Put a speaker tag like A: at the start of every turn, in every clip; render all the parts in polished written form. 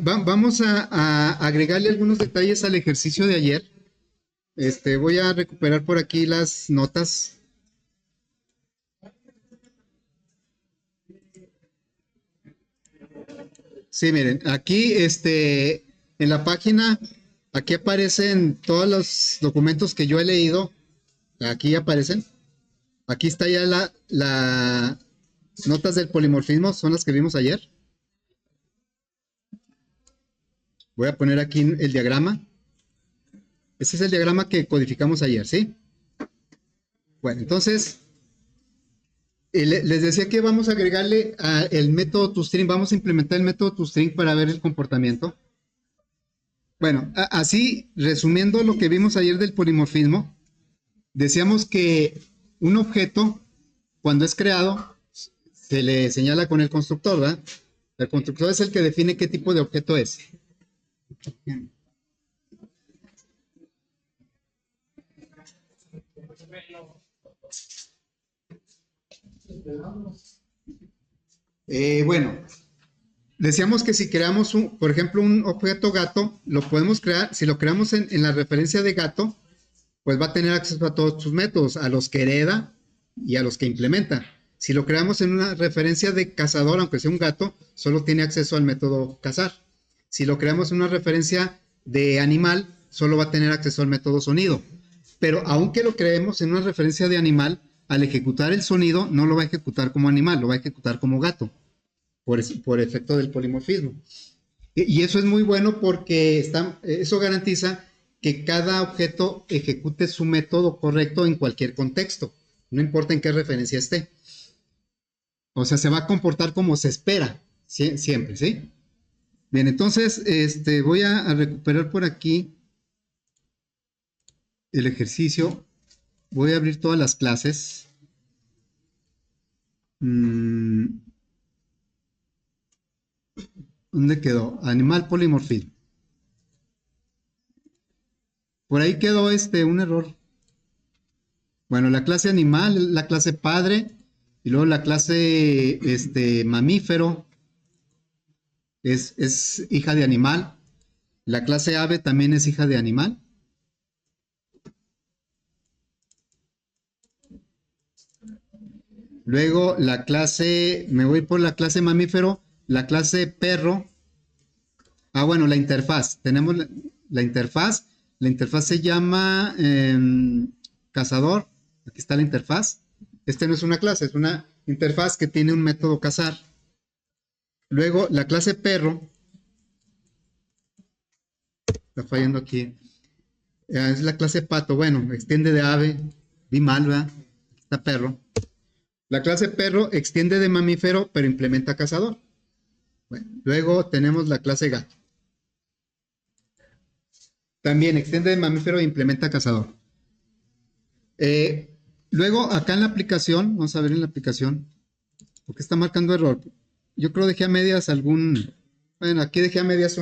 A: Vamos a agregarle algunos detalles al ejercicio de ayer. Voy a recuperar por aquí las notas. Sí, miren, aquí, en la página, aquí aparecen todos los documentos que yo he leído. Aquí aparecen. Aquí está ya la notas del polimorfismo, son las que vimos ayer. Voy a poner aquí el diagrama. Este es el diagrama que codificamos ayer, ¿sí? Bueno, entonces, les decía que vamos a agregarle el método toString, vamos a implementar el método toString para ver el comportamiento. Bueno, así, resumiendo lo que vimos ayer del polimorfismo, decíamos que un objeto, cuando es creado, se le señala con el constructor, ¿verdad? El constructor es el que define qué tipo de objeto es. Bueno, decíamos que si creamos, por ejemplo, un objeto gato, lo podemos crear, si lo creamos en la referencia de gato, pues va a tener acceso a todos sus métodos, a los que hereda y a los que implementa. Si lo creamos en una referencia de cazador, aunque sea un gato, solo tiene acceso al método cazar. Si lo creamos en una referencia de animal, solo va a tener acceso al método sonido. Pero aunque lo creemos en una referencia de animal, al ejecutar el sonido no lo va a ejecutar como animal, lo va a ejecutar como gato, por efecto del polimorfismo. Y eso es muy bueno porque eso garantiza que cada objeto ejecute su método correcto en cualquier contexto, no importa en qué referencia esté. O sea, se va a comportar como se espera, siempre, ¿sí? Bien, entonces, voy a recuperar por aquí el ejercicio. Voy a abrir todas las clases. ¿Dónde quedó? Animal polimorfismo. Por ahí quedó un error. Bueno, la clase animal, la clase padre, y luego la clase mamífero es hija de animal. La clase ave también es hija de animal. Luego la clase, me voy por la clase mamífero, la clase perro. Bueno, la interfaz. Tenemos la interfaz. La interfaz se llama cazador. Aquí está la interfaz. No es una clase, es una interfaz que tiene un método cazar. Luego la clase perro. Está fallando aquí. Es la clase pato. Bueno, extiende de ave. Vi mal, ¿verdad? Está perro. La clase perro extiende de mamífero, pero implementa cazador. Bueno, luego tenemos la clase gato. También extiende de mamífero e implementa cazador. Luego, acá en la aplicación, vamos a ver en la aplicación, porque está marcando error. Yo creo dejé a medias bueno, aquí dejé a medias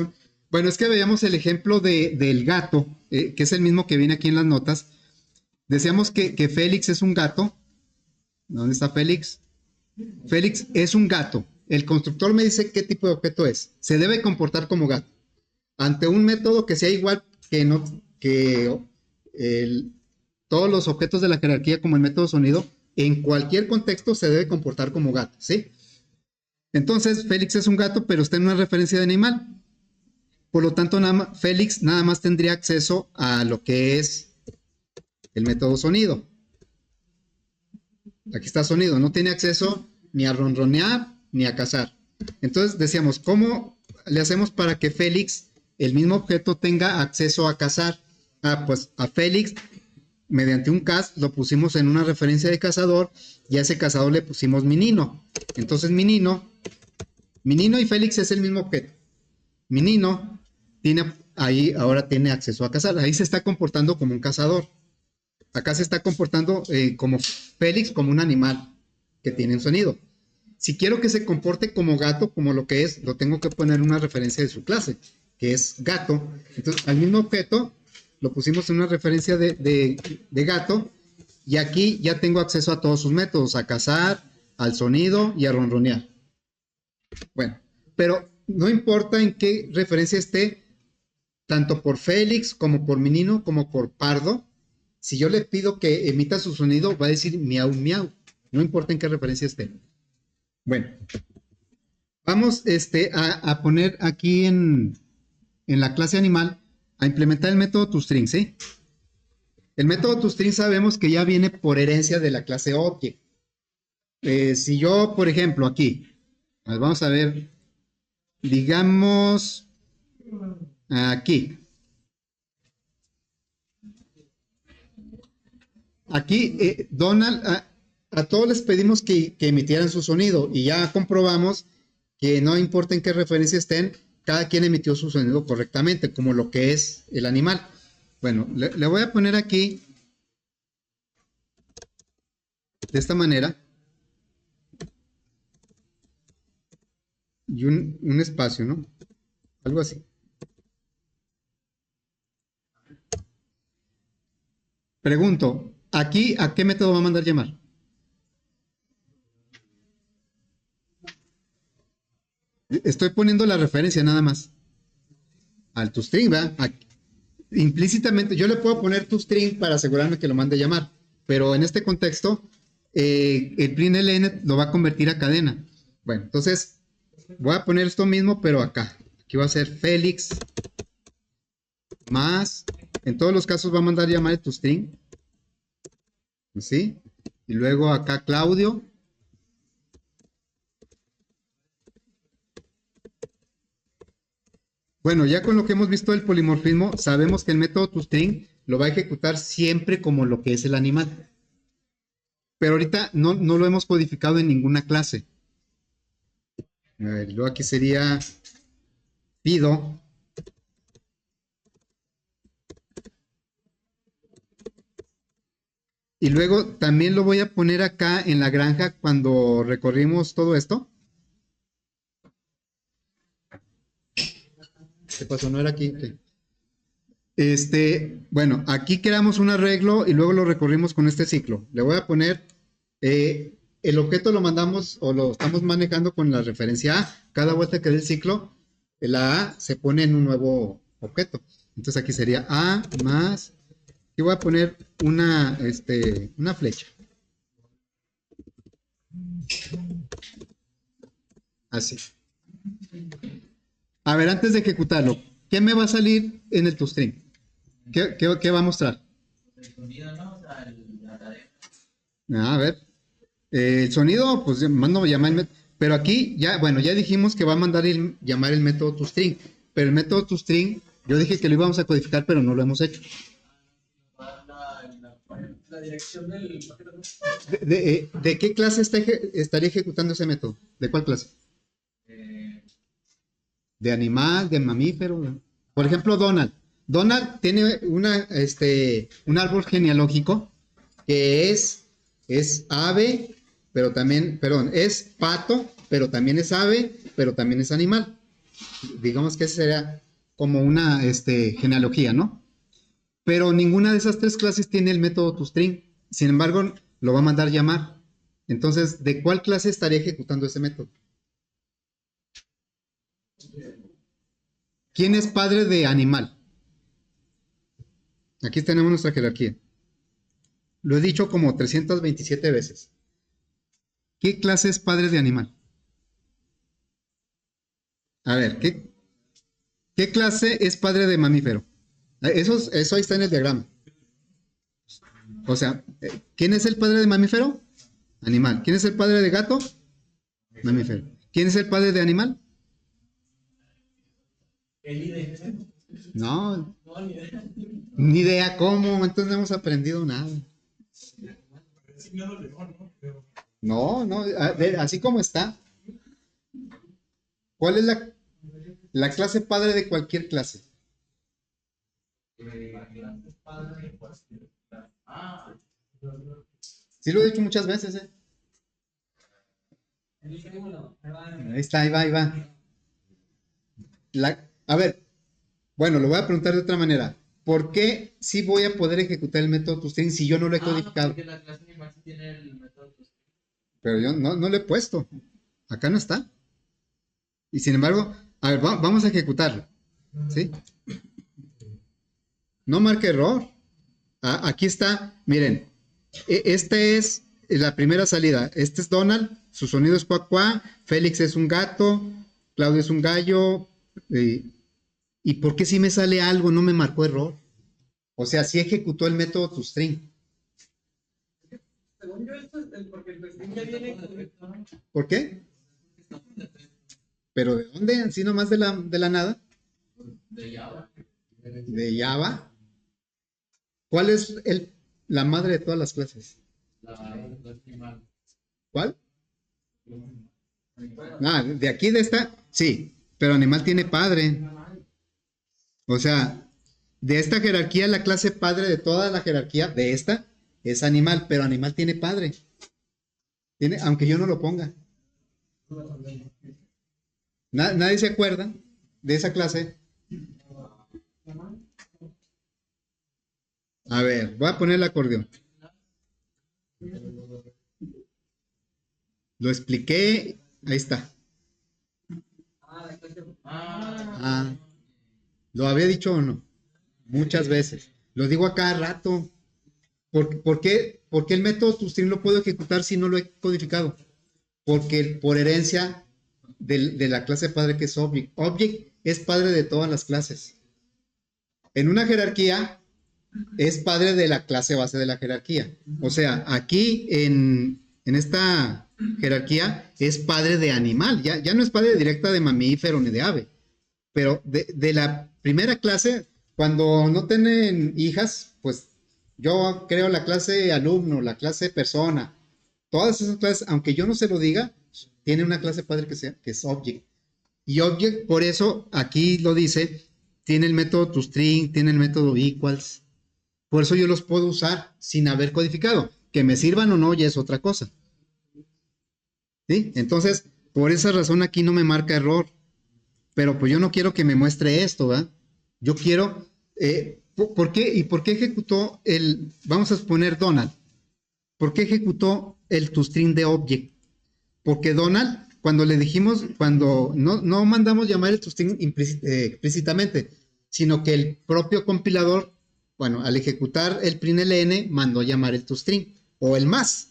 A: bueno, es que veíamos el ejemplo del gato, que es el mismo que viene aquí en las notas. Decíamos que Félix es un gato. ¿Dónde está Félix? Félix es un gato. El constructor me dice qué tipo de objeto es. Se debe comportar como gato. Ante un método que sea igual que todos los objetos de la jerarquía, como el método sonido, en cualquier contexto se debe comportar como gato, ¿sí? Entonces, Félix es un gato, pero está en una referencia de animal. Por lo tanto, Félix nada más tendría acceso a lo que es el método sonido. Aquí está sonido, no tiene acceso ni a ronronear ni a cazar. Entonces decíamos, ¿cómo le hacemos para que Félix, el mismo objeto, tenga acceso a cazar? Pues a Félix, mediante un cast, lo pusimos en una referencia de cazador y a ese cazador le pusimos Minino. Entonces Minino y Félix es el mismo objeto. Minino ahora tiene acceso a cazar. Ahí se está comportando como un cazador. Acá se está comportando como Félix, como un animal que tiene un sonido. Si quiero que se comporte como gato, como lo que es, lo tengo que poner una referencia de su clase, que es gato. Entonces, al mismo objeto lo pusimos en una referencia de gato, y aquí ya tengo acceso a todos sus métodos, a cazar, al sonido y a ronronear. Bueno, pero no importa en qué referencia esté, tanto por Félix como por Menino como por Pardo, si yo le pido que emita su sonido, va a decir miau, miau. No importa en qué referencia esté. Bueno, vamos a poner aquí en la clase animal a implementar el método toString, ¿sí? El método toString sabemos que ya viene por herencia de la clase Object. Si yo, por ejemplo, aquí, vamos a ver, digamos, aquí. Aquí, Donald, a todos les pedimos que emitieran su sonido y ya comprobamos que no importa en qué referencia estén, cada quien emitió su sonido correctamente, como lo que es el animal. Bueno, le voy a poner aquí de esta manera y un espacio, ¿no? Algo así. Pregunto, ¿aquí a qué método va a mandar llamar? Estoy poniendo la referencia nada más. Al toString, ¿verdad? Implícitamente, yo le puedo poner toString para asegurarme que lo mande a llamar, pero en este contexto, el println lo va a convertir a cadena. Bueno, entonces, voy a poner esto mismo, pero acá. Aquí va a ser Félix más, en todos los casos va a mandar llamar el toString, ¿sí? Y luego acá Claudio. Bueno, ya con lo que hemos visto del polimorfismo, sabemos que el método toString lo va a ejecutar siempre como lo que es el animal. Pero ahorita no lo hemos codificado en ninguna clase. A ver, luego aquí sería pido. Y luego también lo voy a poner acá en la granja cuando recorrimos todo esto. ¿Qué pasó? No era aquí. Okay. Bueno, aquí creamos un arreglo y luego lo recorrimos con este ciclo. Le voy a poner, el objeto lo mandamos o lo estamos manejando con la referencia A. Cada vuelta que dé el ciclo, la A se pone en un nuevo objeto. Entonces aquí sería A más, y voy a poner una flecha. Así. A ver, antes de ejecutarlo, ¿qué me va a salir en el toString? ¿Qué va a mostrar? A ver, el sonido, pues mando llamar, pero aquí ya, bueno, ya dijimos que va a mandar llamar el método toString, pero el método toString, yo dije que lo íbamos a codificar, pero no lo hemos hecho. La dirección del ¿De qué clase estaría ejecutando ese método? ¿De cuál clase? De animal, de mamífero. Por ejemplo, Donald. Donald tiene un árbol genealógico que es ave, pero también, perdón, es pato, pero también es ave, pero también es animal. Digamos que esa sería como una genealogía, ¿no? Pero ninguna de esas tres clases tiene el método toString. Sin embargo, lo va a mandar llamar. Entonces, ¿de cuál clase estaría ejecutando ese método? ¿Quién es padre de animal? Aquí tenemos nuestra jerarquía. Lo he dicho como 327 veces. ¿Qué clase es padre de animal? A ver, ¿qué clase es padre de mamífero? Eso ahí está en el diagrama. O sea, ¿quién es el padre de mamífero? Animal. ¿Quién es el padre de gato? Mamífero. ¿Quién es el padre de animal? No, ni idea cómo, entonces no hemos aprendido nada. No, así como está. ¿Cuál es la clase padre de cualquier clase? Sí lo he dicho muchas veces, ¿eh? Ahí está, ahí va. A ver, bueno, lo voy a preguntar de otra manera. ¿Por qué sí voy a poder ejecutar el método toString si yo no lo he codificado? Porque la clase animal sí tiene el método toString. Pero yo no lo he puesto. Acá no está. Y sin embargo, A ver, vamos a ejecutarlo. ¿Sí? No marque error. Aquí está, miren, esta es la primera salida. Este es Donald, su sonido es cuac cuac, Félix es un gato, Claudio es un gallo. ¿Y por qué si me sale algo no me marcó error? O sea, sí ejecutó el método toString.
B: Según yo, esto es porque el toString ya viene con...
A: ¿Por qué? ¿Pero de dónde? ¿Así nomás de la nada?
B: De Java.
A: ¿De Java? ¿Cuál es la madre de todas las clases?
B: La primal.
A: ¿Cuál? De aquí de esta, sí, pero animal tiene padre. O sea, de esta jerarquía, la clase padre de toda la jerarquía de esta es animal, pero animal tiene padre. Tiene, aunque yo no lo ponga. Nadie se acuerda de esa clase. A ver, voy a poner el acordeón. Lo expliqué, ahí está. ¿Lo había dicho o no? Muchas veces. Lo digo a cada rato. ¿Por qué el método toString lo puedo ejecutar si no lo he codificado? Porque por herencia de la clase padre que es Object. Object es padre de todas las clases. En una jerarquía es padre de la clase base de la jerarquía. O sea, aquí en esta jerarquía es padre de animal. Ya no es padre directa de mamífero ni de ave. Pero de la primera clase, cuando no tienen hijas, pues yo creo la clase alumno, la clase persona, todas esas clases, aunque yo no se lo diga, tiene una clase padre que es Object. Y Object, por eso aquí lo dice, tiene el método toString, tiene el método equals. Por eso yo los puedo usar sin haber codificado. Que me sirvan o no ya es otra cosa. ¿Sí? Entonces, por esa razón aquí no me marca error. Pero pues yo no quiero que me muestre esto, ¿verdad? Yo quiero... ¿por qué? ¿Y por qué ejecutó vamos a suponer Donald? ¿Por qué ejecutó el toString de Object? Porque Donald, cuando le dijimos, cuando no mandamos llamar el toString explícitamente, sino que el propio compilador, bueno, al ejecutar el println, mandó llamar el toString, o el más,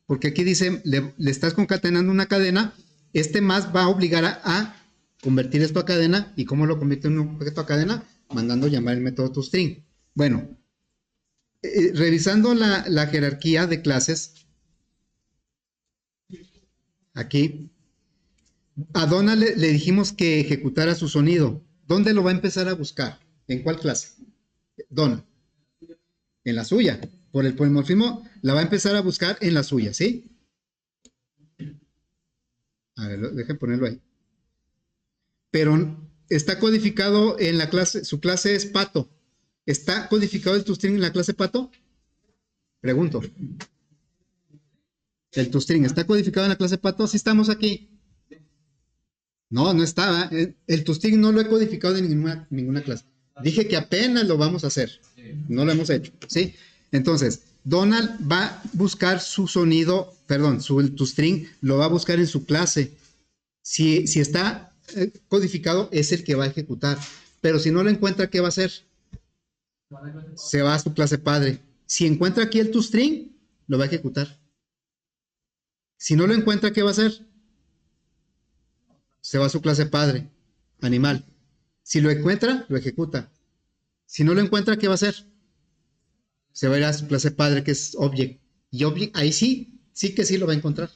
A: porque aquí dice, le estás concatenando una cadena, este más va a obligar a convertir esto a cadena, ¿y cómo lo convierte en un objeto a cadena? Mandando llamar el método toString. Bueno, revisando la jerarquía de clases, aquí, a Donald le dijimos que ejecutara su sonido. ¿Dónde lo va a empezar a buscar? ¿En cuál clase? Donald. En la suya. Por el polimorfismo, la va a empezar a buscar en la suya, ¿sí? A ver, dejen ponerlo ahí. Pero está codificado en la clase, su clase es pato. ¿Está codificado el toString en la clase pato? Pregunto. El toString está codificado en la clase pato. ¿Sí estamos aquí? No estaba. El toString no lo he codificado en ninguna clase. Dije que apenas lo vamos a hacer. No lo hemos hecho, ¿sí? Entonces, Donald va a buscar su sonido, perdón, su toString lo va a buscar en su clase. Si está codificado, es el que va a ejecutar. Pero si no lo encuentra, ¿qué va a hacer? Se va a su clase padre. Si encuentra aquí el toString, lo va a ejecutar. Si no lo encuentra, ¿qué va a hacer? Se va a su clase padre, animal. Si lo encuentra, lo ejecuta. Si no lo encuentra, ¿qué va a hacer? Se va a ir a su clase padre, que es Object. Y Object, ahí sí que sí lo va a encontrar.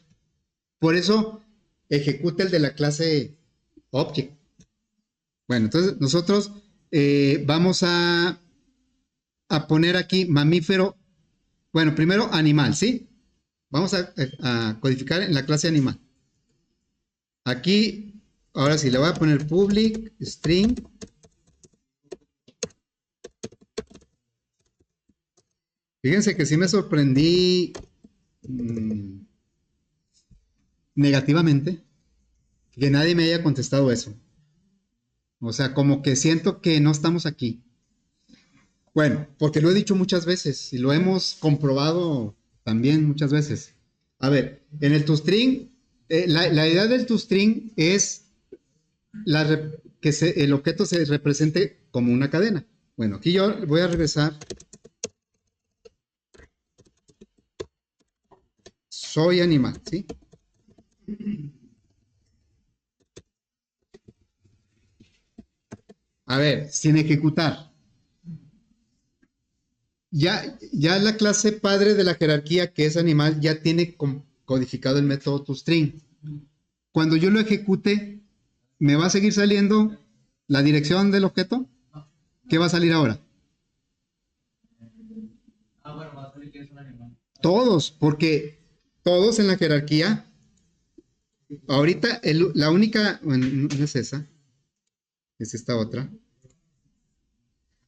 A: Por eso ejecuta el de la clase Object. Bueno, entonces nosotros vamos a poner aquí mamífero. Bueno, primero animal, ¿sí? Vamos a codificar en la clase animal. Aquí, ahora sí, le voy a poner public string. Fíjense que sí me sorprendí negativamente que nadie me haya contestado eso. O sea, como que siento que no estamos aquí. Bueno, porque lo he dicho muchas veces y lo hemos comprobado también muchas veces. A ver, en el toString, la idea del toString es el objeto se represente como una cadena. Bueno, aquí yo voy a regresar. Soy animal, ¿sí? A ver, sin ejecutar. Ya la clase padre de la jerarquía, que es animal, ya tiene codificado el método toString. Cuando yo lo ejecute, ¿me va a seguir saliendo la dirección del objeto? ¿Qué va a salir ahora?
B: Bueno, va a salir que es un animal.
A: Todos, porque todos en la jerarquía, ahorita la única, bueno, no es esa, es esta otra.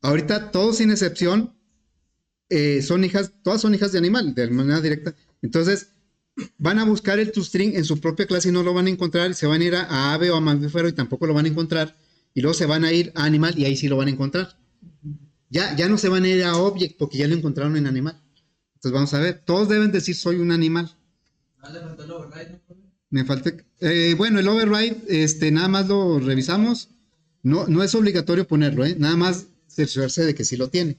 A: Ahorita todos sin excepción son hijas, todas son hijas de animal, de manera directa. Entonces, van a buscar el toString en su propia clase y no lo van a encontrar, se van a ir a ave o a mamífero y tampoco lo van a encontrar, y luego se van a ir a animal y ahí sí lo van a encontrar. Ya no se van a ir a object porque ya lo encontraron en animal. Entonces vamos a ver, todos deben decir soy un animal.
B: Le faltó el override, ¿no?
A: Me falta, bueno, el override, nada más lo revisamos, no es obligatorio ponerlo, nada más cerciorarse de que sí lo tiene.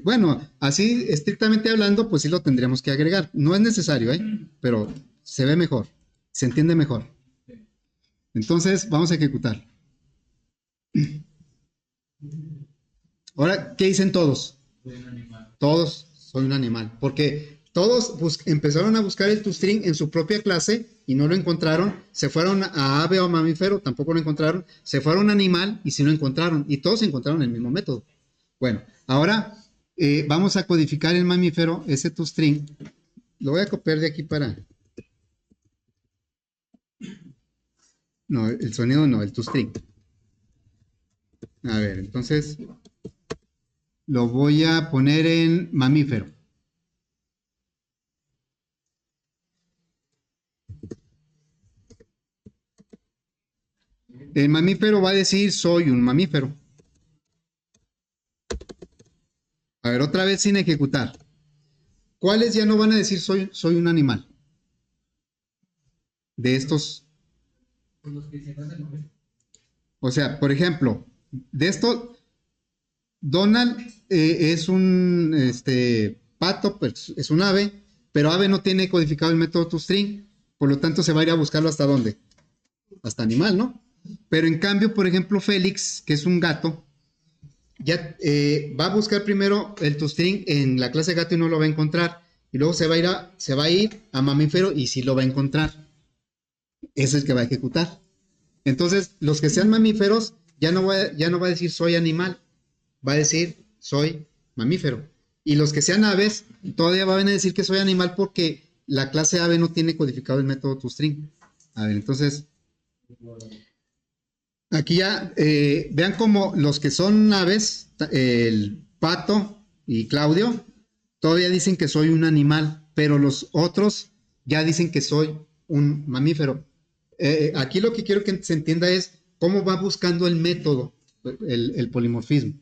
A: Bueno, así estrictamente hablando, pues sí lo tendríamos que agregar. No es necesario, pero se ve mejor, se entiende mejor. Entonces, vamos a ejecutar. Ahora, ¿qué dicen todos?
B: Soy un animal.
A: Todos soy un animal, porque todos empezaron a buscar el toString en su propia clase y no lo encontraron. Se fueron a ave o mamífero, tampoco lo encontraron. Se fueron a animal y sí lo encontraron. Y todos encontraron el mismo método. Bueno, ahora vamos a codificar el mamífero, ese toString. Lo voy a copiar de aquí para... No, el sonido no, el toString. A ver, entonces lo voy a poner en mamífero. El mamífero va a decir soy un mamífero. A ver, otra vez sin ejecutar. ¿Cuáles ya no van a decir soy un animal? De estos.
B: Los que hicieron el nombre.
A: O sea, por ejemplo, de esto, Donald es un pato, pues, es un ave, pero ave no tiene codificado el método toString, por lo tanto se va a ir a buscarlo hasta dónde? Hasta animal, ¿no? Pero en cambio, por ejemplo, Félix, que es un gato, ya va a buscar primero el toString en la clase gato y no lo va a encontrar. Y luego se va a ir a mamífero y sí lo va a encontrar. Es el que va a ejecutar. Entonces, los que sean mamíferos, ya no va a decir soy animal, va a decir soy mamífero. Y los que sean aves, todavía van a decir que soy animal porque la clase ave no tiene codificado el método toString. A ver, entonces, aquí ya vean como los que son aves, el pato y Claudio, todavía dicen que soy un animal, pero los otros ya dicen que soy un mamífero. Aquí lo que quiero que se entienda es cómo va buscando el método, el polimorfismo.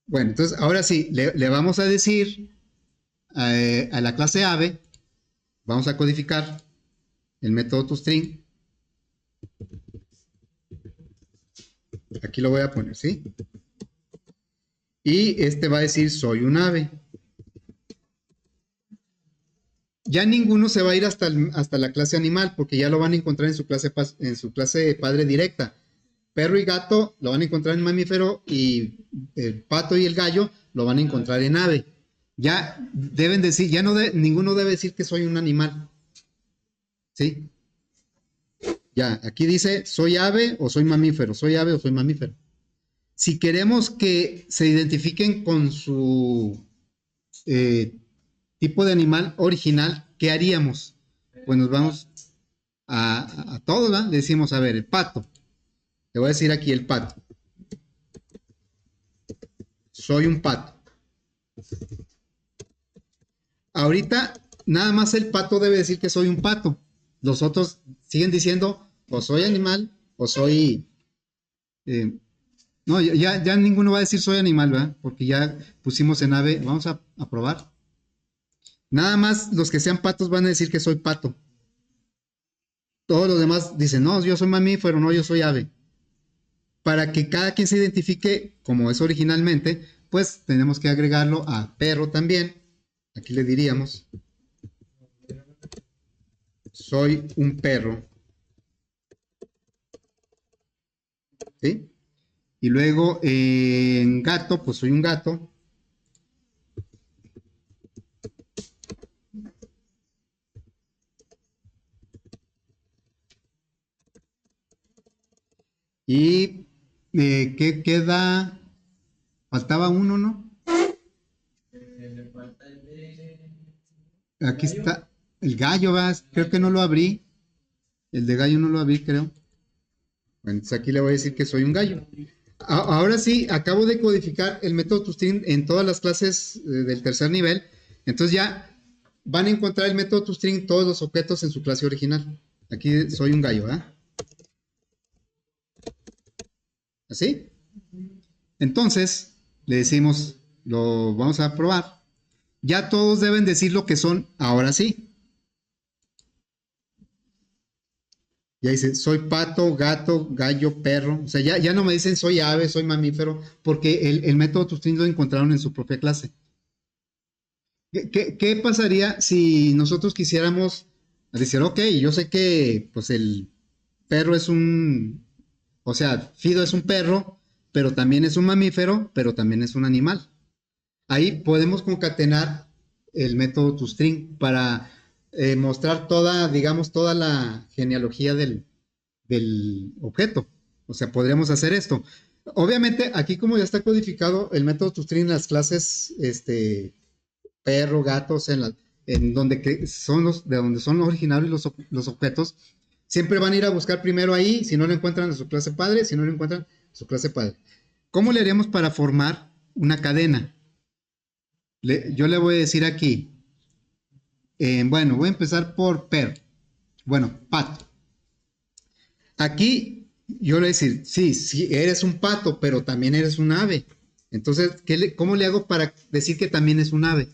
A: Bueno, entonces ahora sí, le vamos a decir a la clase ave, vamos a codificar el método toString. Aquí lo voy a poner, ¿sí? Y va a decir soy un ave. Ya ninguno se va a ir hasta la clase animal porque ya lo van a encontrar en su clase padre directa. Perro y gato lo van a encontrar en mamífero y el pato y el gallo lo van a encontrar en ave. Ya deben decir, ninguno debe decir que soy un animal. ¿Sí? Ya, aquí dice soy ave o soy mamífero, soy ave o soy mamífero. Si queremos que se identifiquen con su tipo de animal original, ¿qué haríamos? Pues nos vamos a todos, ¿verdad? Le decimos, a ver, el pato. Le voy a decir aquí el pato. Soy un pato. Ahorita, nada más el pato debe decir que soy un pato. Los otros siguen diciendo, o soy animal, o soy... no, ya ninguno va a decir soy animal, ¿verdad? Porque ya pusimos en ave. Vamos a probar. Nada más los que sean patos van a decir que soy pato. todos los demás dicen, no, yo soy mamífero, no, yo soy ave. Para que cada quien se identifique como es originalmente, pues tenemos que agregarlo a perro también. Aquí le diríamos, soy un perro, ¿sí? Y luego en gato, pues soy un gato. Y ¿qué queda? Faltaba uno, ¿no?
B: Le falta el de.
A: Aquí
B: Gallo.
A: está el gallo, ¿vas? Creo que no lo abrí. El de gallo no lo abrí, creo. Bueno, entonces aquí le voy a decir que soy un gallo. Ahora sí, acabo de codificar el método ToString en todas las clases del tercer nivel. Entonces ya van a encontrar el método ToString todos los objetos en su clase original. Aquí soy un gallo, ¿ah? ¿Así? Entonces, le decimos, lo vamos a probar. Ya todos deben decir lo que son ahora sí. Ya dice, soy pato, gato, gallo, perro. O sea, ya no me dicen soy ave, soy mamífero, porque el método ToString lo encontraron en su propia clase. ¿Qué pasaría si nosotros quisiéramos decir, ok, yo sé que pues el perro es un, o sea, Fido es un perro, pero también es un mamífero, pero también es un animal? Ahí podemos concatenar el método ToString para mostrar toda, digamos, toda la genealogía del objeto. O sea, podríamos hacer esto. Obviamente, aquí como ya está codificado el método ToString en las clases, perro, gatos, en donde son de donde son originarios los objetos, siempre van a ir a buscar primero ahí, si no lo encuentran en su clase padre, si no lo encuentran en su clase padre. ¿Cómo le haremos para formar una cadena? Yo le voy a decir aquí, bueno, voy a empezar por perro, bueno, pato. Aquí yo le voy a decir, sí, sí, eres un pato, pero también eres un ave. Entonces, ¿cómo le hago para decir que también es un ave?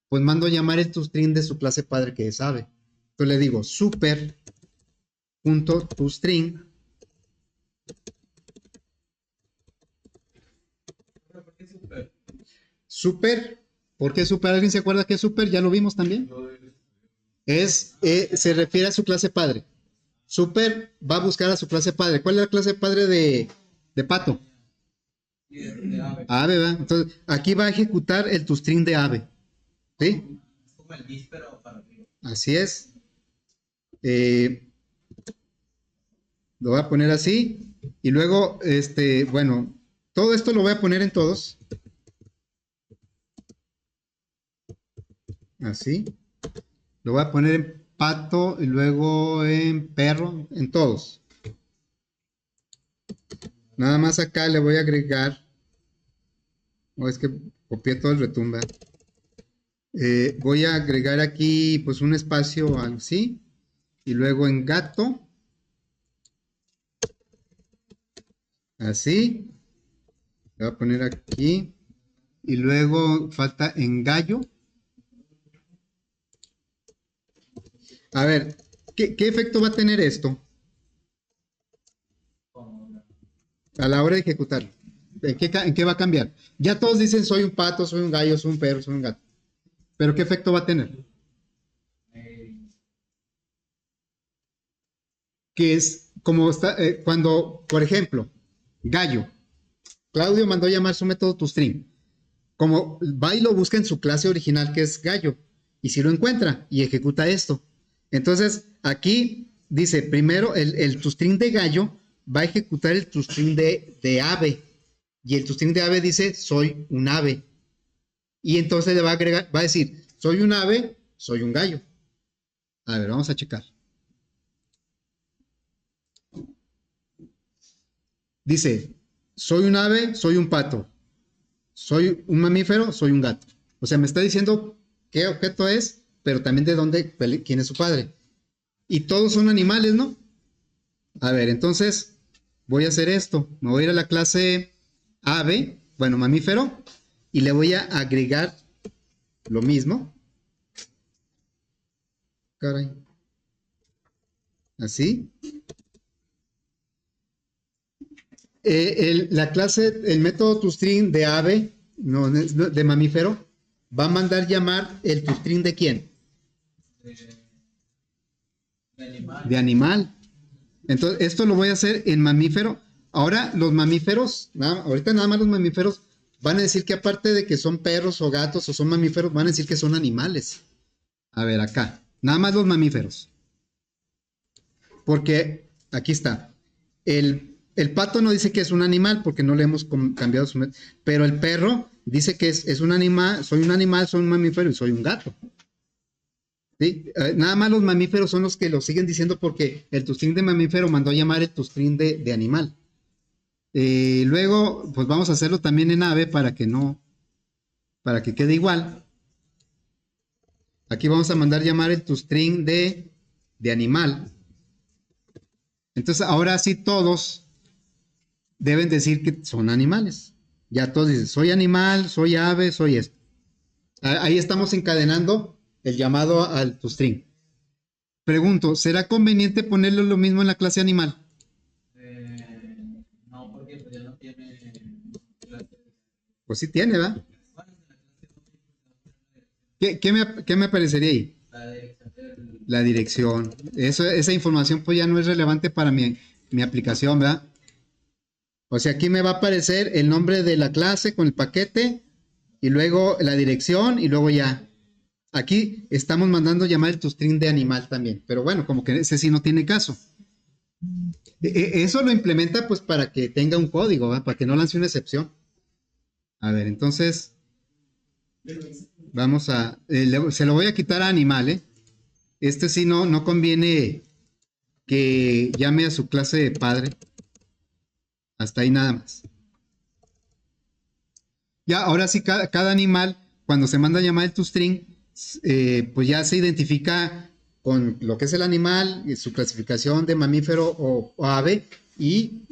A: Pues mando a llamar el toString de su clase padre que es ave. Entonces le digo super.toString.
B: ¿Por qué super?
A: Super, ¿por qué super? ¿Alguien se acuerda que es super? Ya lo vimos también. Se refiere a su clase padre. Super va a buscar a su clase padre. ¿Cuál es la clase padre de pato?
B: Y de ave.
A: Ave, ¿verdad? Entonces, aquí va a ejecutar el toString de ave. ¿Sí?
B: Es como el bis, pero para arriba.
A: Así es. Eh, lo voy a poner así. Y luego, bueno, todo esto lo voy a poner en todos. Así. Lo voy a poner en pato y luego en perro, en todos. Nada más acá le voy a agregar. Oh, es que copié todo el retumba. Voy a agregar aquí pues un espacio así. Y luego en gato. Así. Le voy a poner aquí. Y luego falta en gallo. A ver, ¿qué efecto va a tener esto a la hora de ejecutarlo? ¿En qué va a cambiar? Ya todos dicen soy un pato, soy un gallo, soy un perro, soy un gato. Pero ¿qué efecto va a tener? Que es como está, cuando, por ejemplo, gallo. Claudio mandó llamar su método toString. Como va y lo busca en su clase original que es gallo. Y si lo encuentra y ejecuta esto. Entonces, aquí dice, primero el toString de gallo va a ejecutar el toString de ave. Y el toString de ave dice, soy un ave. Y entonces le va a agregar, va a decir, soy un ave, soy un gallo. A ver, vamos a checar. Dice, soy un ave, soy un pato. Soy un mamífero, soy un gato. O sea, me está diciendo qué objeto es, pero también de dónde, quién es su padre. Y todos son animales, ¿no? A ver, entonces voy a hacer esto. Me voy a ir a la clase ave, bueno, mamífero, y le voy a agregar lo mismo. Caray. así. La clase, el método toString de ave, no, de mamífero, va a mandar llamar el toString de quién?
B: De animal.
A: De animal. Entonces, esto lo voy a hacer en mamífero. Ahora, los mamíferos, ahorita nada más los mamíferos van a decir que aparte de que son perros o gatos o son mamíferos, van a decir que son animales. A ver, acá. Nada más los mamíferos. Porque aquí está. El pato no dice que es un animal porque no le hemos cambiado su... Pero el perro dice que es un animal, soy un mamífero y soy un gato. ¿Sí? Nada más los mamíferos son los que lo siguen diciendo porque el toString de mamífero mandó a llamar el toString de animal. Luego, pues vamos a hacerlo también en ave para que quede igual. Aquí vamos a mandar llamar el toString de animal. Entonces, ahora sí todos deben decir que son animales. Ya todos dicen, soy animal, soy ave, soy esto. Ahí estamos encadenando el llamado al toString. Pregunto, ¿será conveniente ponerle lo mismo en la clase animal?
B: No, porque pues ya no tiene.
A: Pues sí tiene, ¿verdad? ¿Qué me aparecería ahí?
B: La dirección del.
A: La dirección. Esa información pues ya no es relevante para mi aplicación, ¿verdad? O sea, aquí me va a aparecer el nombre de la clase con el paquete y luego la dirección y luego ya. Aquí estamos mandando llamar el toString de animal también, pero bueno, como que ese sí no tiene caso. Eso lo implementa pues para que tenga un código, ¿verdad? Para que no lance una excepción. A ver, entonces vamos a, se lo voy a quitar a animal, ¿eh? Este sí no conviene que llame a su clase de padre. Hasta ahí nada más. Ya, ahora sí, cada animal, cuando se manda a llamar el toString, pues ya se identifica con lo que es el animal, su clasificación de mamífero o ave, y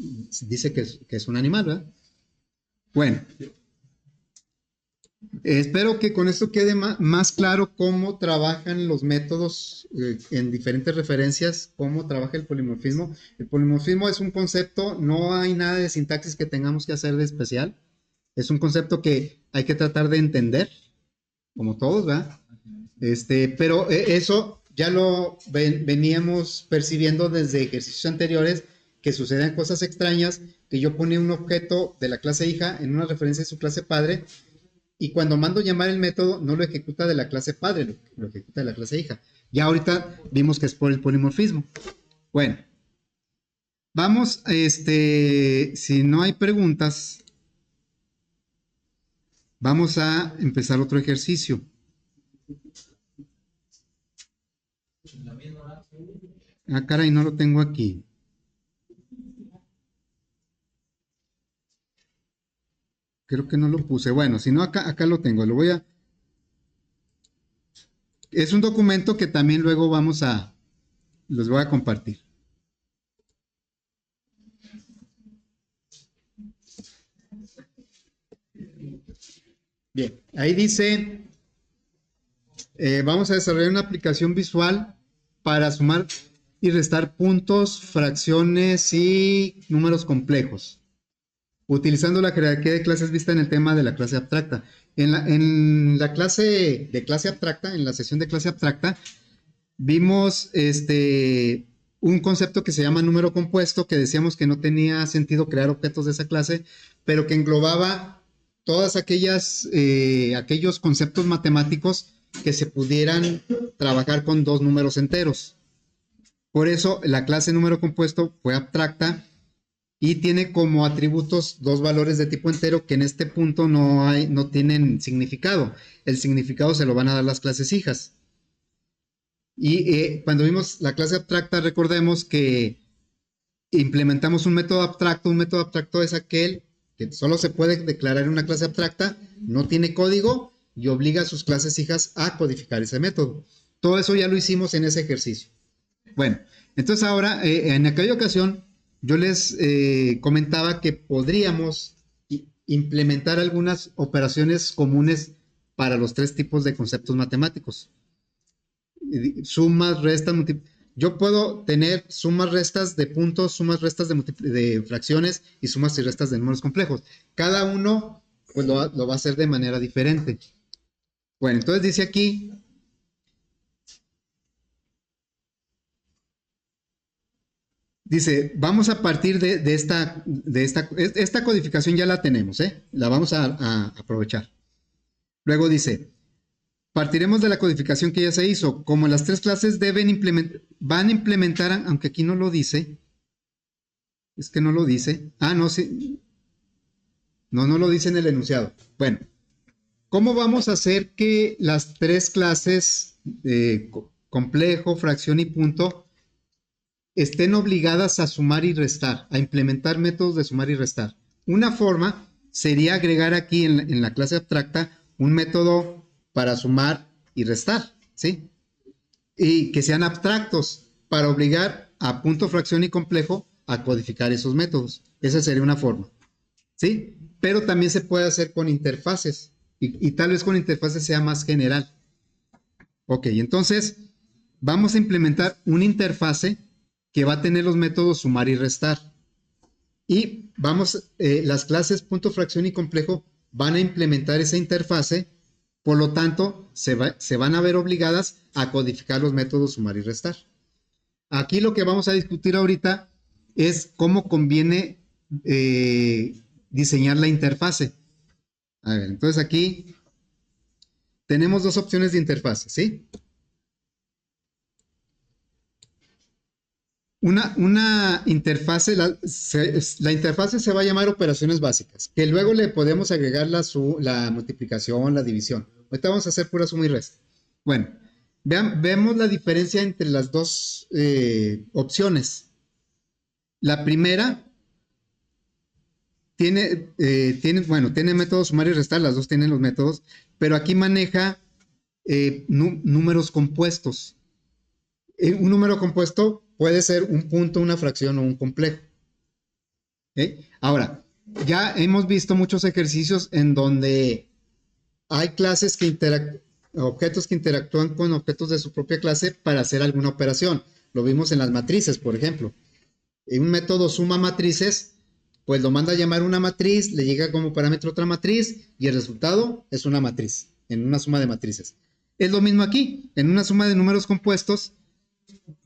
A: dice que es un animal, ¿verdad? Bueno, espero que con esto quede más claro cómo trabajan los métodos en diferentes referencias, cómo trabaja el polimorfismo. El polimorfismo es un concepto, no hay nada de sintaxis que tengamos que hacer de especial. Es un concepto que hay que tratar de entender, como todos, ¿verdad? Pero eso ya lo veníamos percibiendo desde ejercicios anteriores, que suceden cosas extrañas, que yo ponía un objeto de la clase hija en una referencia de su clase padre, y cuando mando llamar el método, no lo ejecuta de la clase padre, lo ejecuta de la clase hija. Ya ahorita vimos que es por el polimorfismo. Bueno, vamos, si no hay preguntas, vamos a empezar otro ejercicio. Ah, caray, no lo tengo aquí. Creo que no lo puse. Bueno, si no, acá lo tengo. Lo voy a... Es un documento que también luego los voy a compartir. Bien, ahí dice, vamos a desarrollar una aplicación visual para sumar y restar puntos, fracciones y números complejos, utilizando la jerarquía de clases vista en el tema de la clase abstracta. En la clase de clase abstracta, en la sesión de clase abstracta, vimos un concepto que se llama número compuesto, que decíamos que no tenía sentido crear objetos de esa clase, pero que englobaba todas aquellos conceptos matemáticos que se pudieran trabajar con dos números enteros. Por eso la clase número compuesto fue abstracta y tiene como atributos dos valores de tipo entero que en este punto no tienen significado. El significado se lo van a dar las clases hijas. Y cuando vimos la clase abstracta, recordemos que implementamos un método abstracto. Un método abstracto es aquel que solo se puede declarar en una clase abstracta, no tiene código y obliga a sus clases hijas a codificar ese método. Todo eso ya lo hicimos en ese ejercicio. Bueno, entonces ahora, en aquella ocasión, yo les comentaba que podríamos implementar algunas operaciones comunes para los tres tipos de conceptos matemáticos. Sumas, restas, Yo puedo tener sumas restas de puntos, sumas restas de fracciones y sumas y restas de números complejos. Cada uno pues lo va a hacer de manera diferente. Bueno, entonces dice aquí, dice, vamos a partir de esta codificación ya la tenemos, la vamos a aprovechar. Luego dice, partiremos de la codificación que ya se hizo. Como las tres clases van a implementar, aunque aquí no lo dice, es que no lo dice. Ah, no, sí. No lo dice en el enunciado. Bueno, ¿cómo vamos a hacer que las tres clases, complejo, fracción y punto, estén obligadas a sumar y restar, a implementar métodos de sumar y restar? Una forma sería agregar aquí en la clase abstracta un método para sumar y restar, ¿sí? Y que sean abstractos para obligar a punto, fracción y complejo a codificar esos métodos. Esa sería una forma, ¿sí? Pero también se puede hacer con interfaces y tal vez con interfaces sea más general. Ok, entonces vamos a implementar una interfase que va a tener los métodos sumar y restar. Y las clases punto, fracción y complejo van a implementar esa interfase, por lo tanto, se van a ver obligadas a codificar los métodos sumar y restar. Aquí lo que vamos a discutir ahorita es cómo conviene diseñar la interfase. A ver, entonces aquí tenemos dos opciones de interfase, ¿sí? Una interfase, la interfase se va a llamar operaciones básicas, que luego le podemos agregar la multiplicación, la división. Ahorita vamos a hacer pura suma y resta. Bueno, vemos la diferencia entre las dos opciones. La primera tiene métodos sumar y restar, las dos tienen los métodos, pero aquí maneja números compuestos. Un número compuesto puede ser un punto, una fracción o un complejo. Ahora, ya hemos visto muchos ejercicios en donde hay clases objetos que interactúan con objetos de su propia clase para hacer alguna operación. Lo vimos en las matrices, por ejemplo. En un método suma matrices, pues lo manda a llamar una matriz, le llega como parámetro otra matriz y el resultado es una matriz, en una suma de matrices. Es lo mismo aquí, en una suma de números compuestos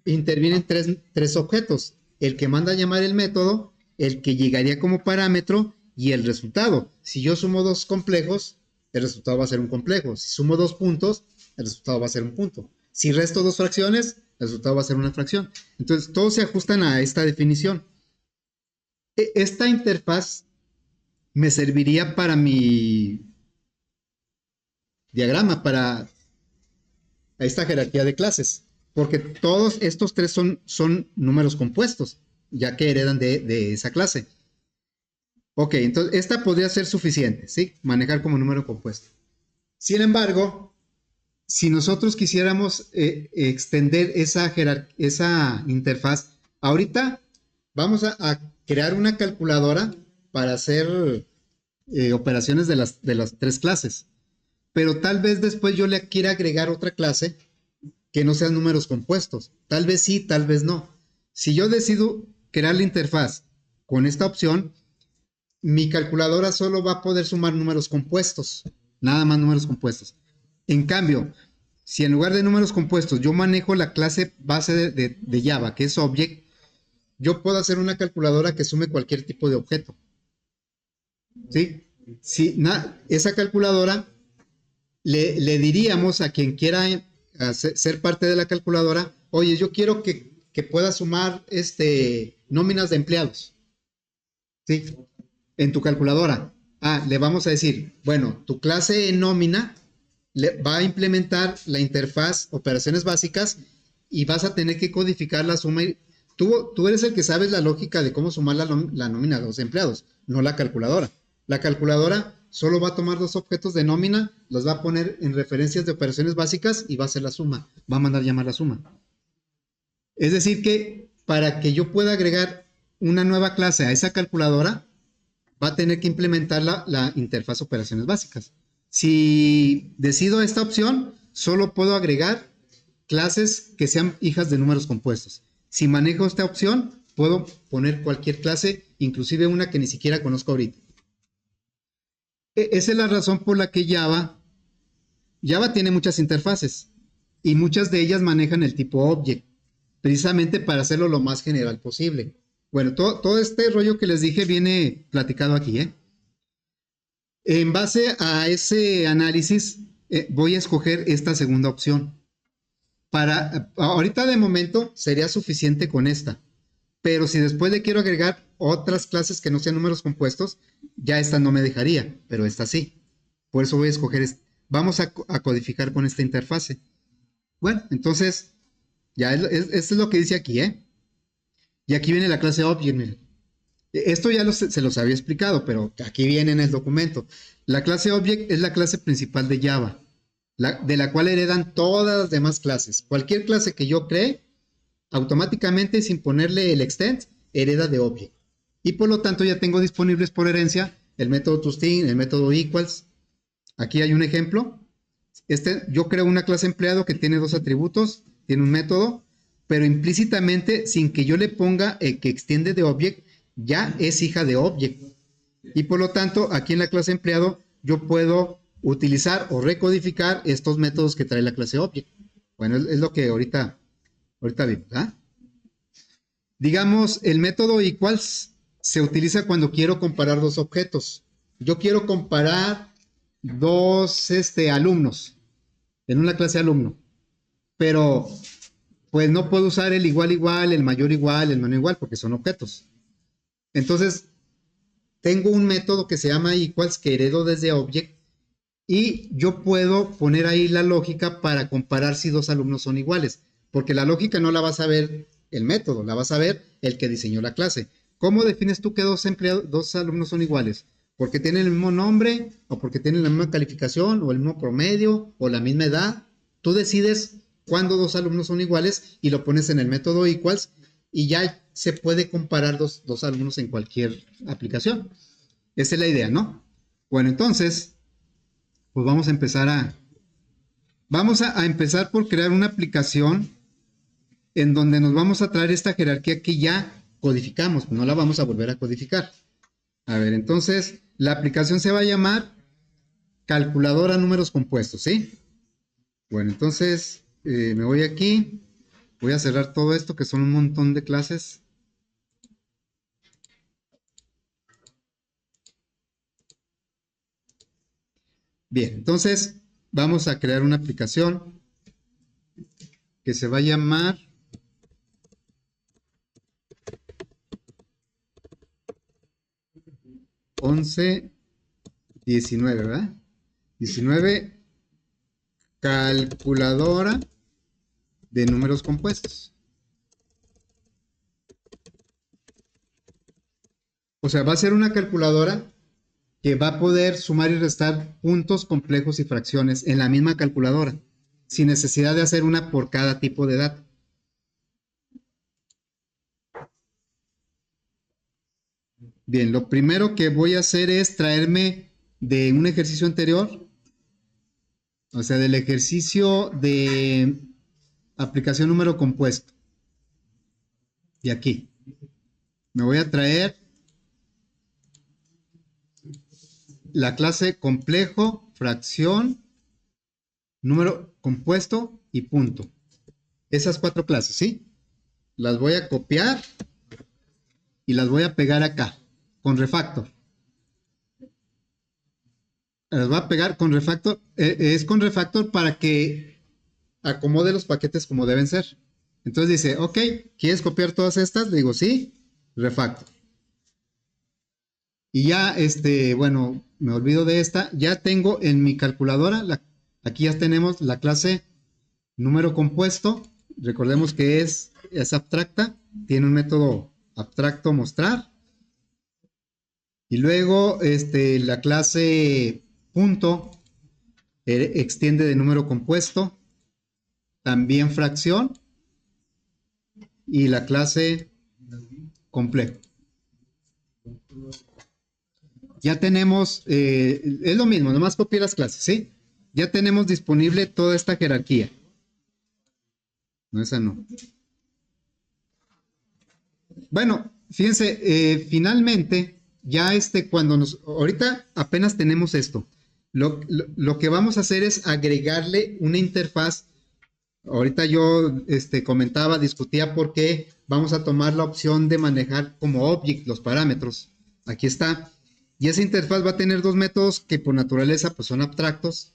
A: intervienen tres objetos, el que manda a llamar el método, el que llegaría como parámetro y el resultado. Si yo sumo dos complejos, el resultado va a ser un complejo. Si sumo dos puntos, el resultado va a ser un punto. Si resto dos fracciones, el resultado va a ser una fracción. Entonces, todos se ajustan a esta definición. Esta interfaz me serviría para mi diagrama, para esta jerarquía de clases, porque todos estos tres son números compuestos, ya que heredan de esa clase. Ok, entonces esta podría ser suficiente, ¿sí? Manejar como número compuesto. Sin embargo, si nosotros quisiéramos extender esa interfaz, ahorita vamos a crear una calculadora para hacer operaciones de las tres clases. Pero tal vez después yo le quiera agregar otra clase que no sean números compuestos. Tal vez sí, tal vez no. Si yo decido crear la interfaz con esta opción, mi calculadora solo va a poder sumar números compuestos, nada más números compuestos. En cambio, si en lugar de números compuestos yo manejo la clase base de Java, que es Object, yo puedo hacer una calculadora que sume cualquier tipo de objeto. ¿Sí? Esa calculadora le diríamos a quien quiera ser parte de la calculadora, oye, yo quiero que pueda sumar nóminas de empleados, ¿sí? En tu calculadora. Le vamos a decir, bueno, tu clase nómina va a implementar la interfaz operaciones básicas y vas a tener que codificar la suma. Tú eres el que sabes la lógica de cómo sumar la nómina de los empleados, no la calculadora. La calculadora solo va a tomar dos objetos de nómina, los va a poner en referencias de operaciones básicas y va a hacer la suma. Va a mandar llamar la suma. Es decir que para que yo pueda agregar una nueva clase a esa calculadora, va a tener que implementar la interfaz operaciones básicas. Si decido esta opción, solo puedo agregar clases que sean hijas de números compuestos. Si manejo esta opción, puedo poner cualquier clase, inclusive una que ni siquiera conozco ahorita. Esa es la razón por la que Java tiene muchas interfaces y muchas de ellas manejan el tipo Object, precisamente para hacerlo lo más general posible. Bueno, todo este rollo que les dije viene platicado aquí, ¿eh? En base a ese análisis, voy a escoger esta segunda opción. Ahorita de momento sería suficiente con esta, pero si después le quiero agregar otras clases que no sean números compuestos, ya esta no me dejaría, pero esta sí. Por eso voy a escoger Vamos a codificar con esta interfase. Bueno, entonces, ya esto es lo que dice aquí, ¿eh? Y aquí viene la clase Object, miren. Esto ya se los había explicado, pero aquí viene en el documento. La clase Object es la clase principal de Java, de la cual heredan todas las demás clases. Cualquier clase que yo cree, automáticamente, sin ponerle el extend, hereda de Object. Y por lo tanto ya tengo disponibles por herencia el método toString, el método equals. Aquí hay un ejemplo. Yo creo una clase empleado que tiene dos atributos, tiene un método, pero implícitamente, sin que yo le ponga el que extiende de Object, ya es hija de Object. Y por lo tanto, aquí en la clase empleado, yo puedo utilizar o recodificar estos métodos que trae la clase Object. Bueno, es lo que ahorita vimos, ¿ah? Digamos, el método equals se utiliza cuando quiero comparar dos objetos. Yo quiero comparar dos alumnos en una clase alumno, pero pues no puedo usar el igual, el mayor igual, el menor igual, porque son objetos. Entonces, tengo un método que se llama equals que heredo desde Object y yo puedo poner ahí la lógica para comparar si dos alumnos son iguales, porque la lógica no la va a saber el método, la va a saber el que diseñó la clase. ¿Cómo defines tú que dos alumnos son iguales? ¿Porque tienen el mismo nombre o porque tienen la misma calificación o el mismo promedio o la misma edad? Tú decides cuándo dos alumnos son iguales y lo pones en el método equals y ya se puede comparar dos alumnos en cualquier aplicación. Esa es la idea, ¿no? Bueno, entonces, pues vamos a empezar Vamos a empezar por crear una aplicación en donde nos vamos a traer esta jerarquía que ya codificamos, no la vamos a volver a codificar. A ver, entonces, la aplicación se va a llamar calculadora números compuestos, ¿sí? Bueno, entonces, me voy aquí, voy a cerrar todo esto que son un montón de clases. Bien, entonces vamos a crear una aplicación que se va a llamar once 19, ¿verdad? 19 calculadora de números compuestos. O sea, va a ser una calculadora que va a poder sumar y restar puntos complejos y fracciones en la misma calculadora, sin necesidad de hacer una por cada tipo de dato. Bien, lo primero que voy a hacer es traerme de un ejercicio anterior, o sea, del ejercicio de aplicación número compuesto. Y aquí me voy a traer la clase complejo, fracción, número compuesto y punto. Esas cuatro clases, ¿sí? Las voy a copiar y las voy a pegar acá con refactor. Las voy a pegar con refactor. Es con refactor para que acomode los paquetes como deben ser. Entonces dice, ok, ¿quieres copiar todas estas? Le digo, sí, refactor. Y ya, bueno, me olvido de esta. Ya tengo en mi calculadora, aquí ya tenemos la clase número compuesto. Recordemos que es abstracta. Tiene un método abstracto mostrar. Y luego, la clase punto extiende de número compuesto. También fracción. Y la clase complejo. Ya tenemos, es lo mismo, nomás copié las clases, ¿sí? Ya tenemos disponible toda esta jerarquía. No, esa no. Bueno, fíjense, finalmente, ya ahorita apenas tenemos esto. Lo que vamos a hacer es agregarle una interfaz. Ahorita yo comentaba, discutía por qué vamos a tomar la opción de manejar como object los parámetros. Aquí está. Y esa interfaz va a tener dos métodos que por naturaleza pues, son abstractos.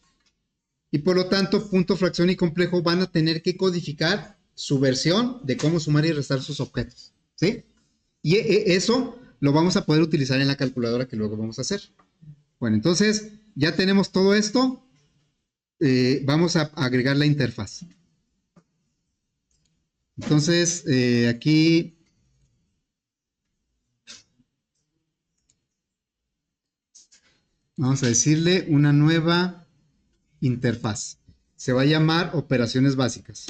A: Y por lo tanto, punto, fracción y complejo van a tener que codificar su versión de cómo sumar y restar sus objetos. ¿Sí? Y eso lo vamos a poder utilizar en la calculadora que luego vamos a hacer. Bueno, entonces ya tenemos todo esto. Vamos a agregar la interfaz. Entonces, aquí vamos a decirle una nueva interfaz. Se va a llamar operaciones básicas.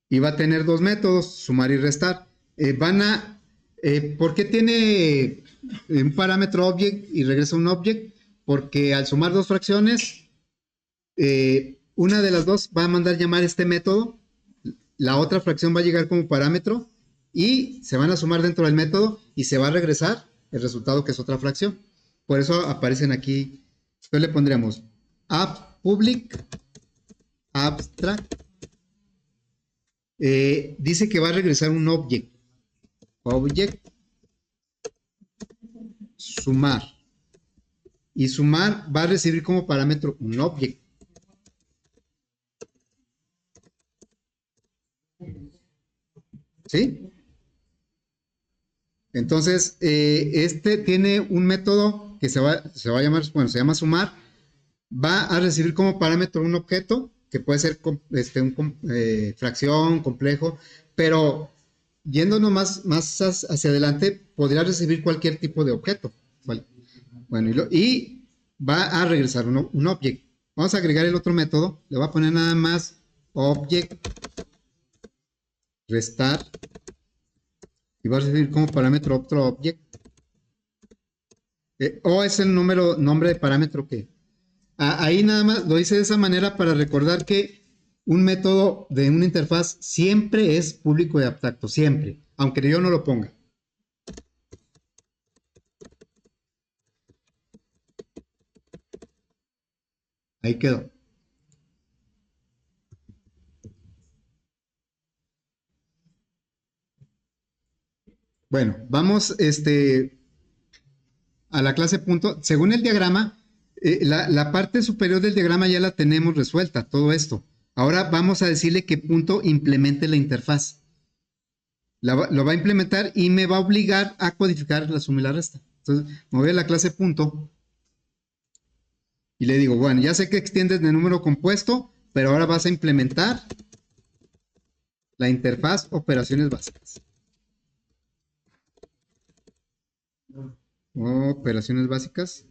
A: Y va a tener dos métodos, sumar y restar. ¿Por qué tiene un parámetro object y regresa un object? Porque al sumar dos fracciones, una de las dos va a mandar llamar este método, la otra fracción va a llegar como parámetro y se van a sumar dentro del método y se va a regresar el resultado que es otra fracción. Por eso aparecen aquí. Entonces le pondremos public abstract. Dice que va a regresar un object sumar, y sumar va a recibir como parámetro un object. ¿Sí? Entonces, tiene un método que se va a llamar, bueno, se llama sumar, va a recibir como parámetro un objeto, que puede ser fracción, complejo, pero yéndonos más hacia adelante, podría recibir cualquier tipo de objeto. Bueno, y va a regresar un object. Vamos a agregar el otro método, le voy a poner nada más object restar y va a recibir como parámetro otro object. O es el nombre de parámetro que... ahí nada más lo hice de esa manera para recordar que un método de una interfaz siempre es público y abstracto, siempre, aunque yo no lo ponga. Ahí quedó. Bueno, vamos a la clase punto. Según el diagrama, la parte superior del diagrama ya la tenemos resuelta, todo esto. Ahora vamos a decirle que punto implemente la interfaz. Lo va a implementar y me va a obligar a codificar la suma y la resta. Entonces, me voy a la clase punto y le digo, bueno, ya sé que extiendes de número compuesto, pero ahora vas a implementar la interfaz operaciones básicas. Operaciones básicas.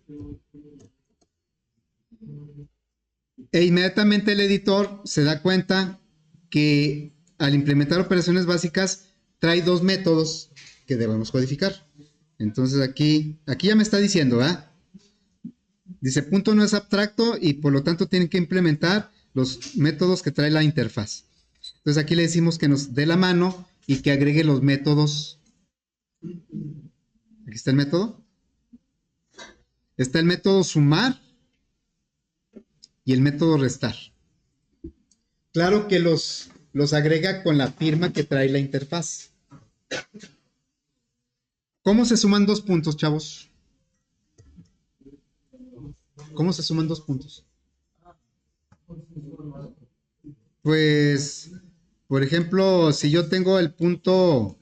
A: E inmediatamente el editor se da cuenta que al implementar operaciones básicas trae dos métodos que debemos codificar. Entonces aquí ya me está diciendo, dice punto no es abstracto y por lo tanto tienen que implementar los métodos que trae la interfaz. Entonces aquí le decimos que nos dé la mano y que agregue los métodos. Aquí está el método. Está el método sumar y el método restar. Claro que los agrega con la firma que trae la interfaz. ¿Cómo se suman dos puntos, chavos? ¿Cómo se suman dos puntos? Pues, por ejemplo, si yo tengo el punto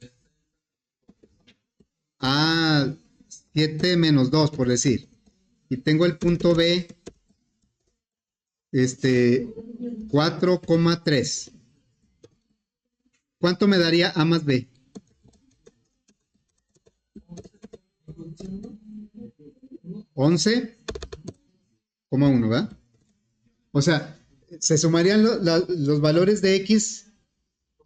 A: A7 menos 2, por decir, y tengo el punto B 4,3. ¿Cuánto me daría A más B? 11,1, ¿verdad? O sea, se sumarían los valores de X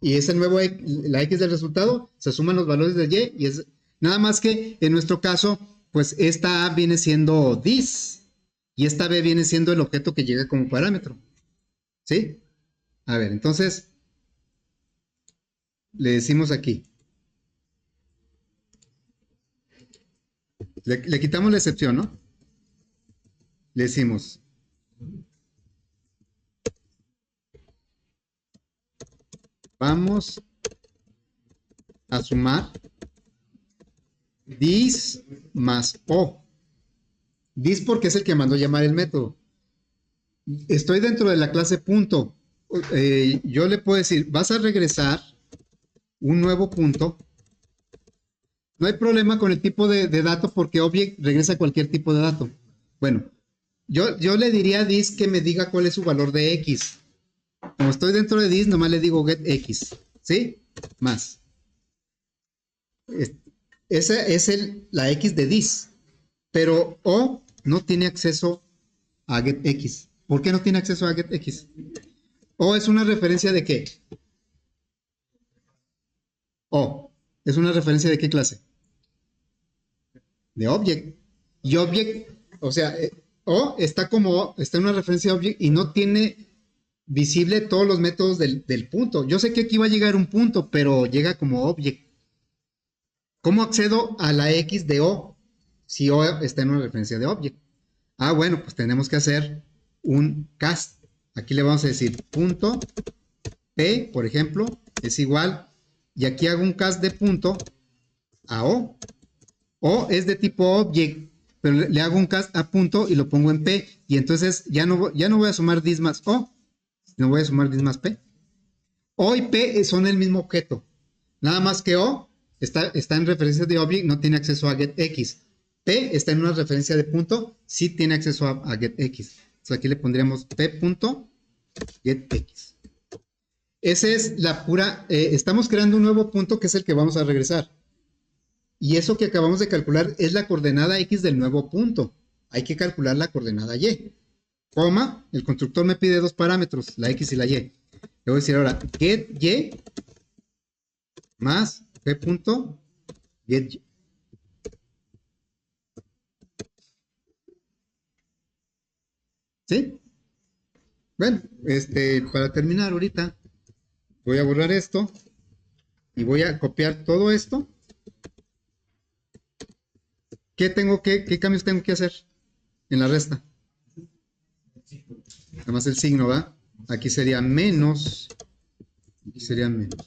A: y es el nuevo la X del resultado, se suman los valores de Y y es nada más que en nuestro caso pues esta A viene siendo this y esta B viene siendo el objeto que llega como parámetro. ¿Sí? A ver, entonces le decimos aquí. Le quitamos la excepción, ¿no? Le decimos. Vamos a sumar this más O. This porque es el que mandó llamar el método. Estoy dentro de la clase punto. Yo le puedo decir, vas a regresar un nuevo punto. No hay problema con el tipo de dato porque object regresa cualquier tipo de dato. Bueno, yo le diría a this que me diga cuál es su valor de X. Como estoy dentro de this, nomás le digo get X. ¿Sí? Más. Esa es la X de this. Pero O no tiene acceso a get X. ¿Por qué no tiene acceso a get X? O es una referencia de qué? O es una referencia de qué clase? De object. Y object, o sea, O está en una referencia de object y no tiene visible todos los métodos del punto. Yo sé que aquí va a llegar un punto, pero llega como object. ¿Cómo accedo a la X de O si O está en una referencia de object? Ah, bueno, pues tenemos que hacer un cast. Aquí le vamos a decir punto P, por ejemplo, es igual, y aquí hago un cast de punto a O. O es de tipo object, pero le hago un cast a punto y lo pongo en P, y entonces ya no voy a sumar this más O, no voy a sumar this más P. O y P son el mismo objeto, nada más que O está en referencia de object, no tiene acceso a getX. P está en una referencia de punto, sí tiene acceso a getX. Entonces aquí le pondríamos p.getX. Esa es la pura, estamos creando un nuevo punto que es el que vamos a regresar. Y eso que acabamos de calcular es la coordenada X del nuevo punto. Hay que calcular la coordenada Y. Coma, el constructor me pide dos parámetros, la X y la Y. Le voy a decir ahora, get Y más p.getY. ¿Sí? Bueno, para terminar ahorita, voy a borrar esto y voy a copiar todo esto. ¿Qué cambios tengo que hacer en la resta? Nada más el signo, ¿va? Aquí sería menos. Aquí sería menos.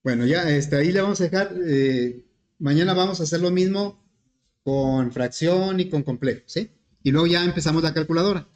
A: Bueno, ya ahí le vamos a dejar. Mañana vamos a hacer lo mismo con fracción y con complejo, ¿sí? Y luego ya empezamos la calculadora.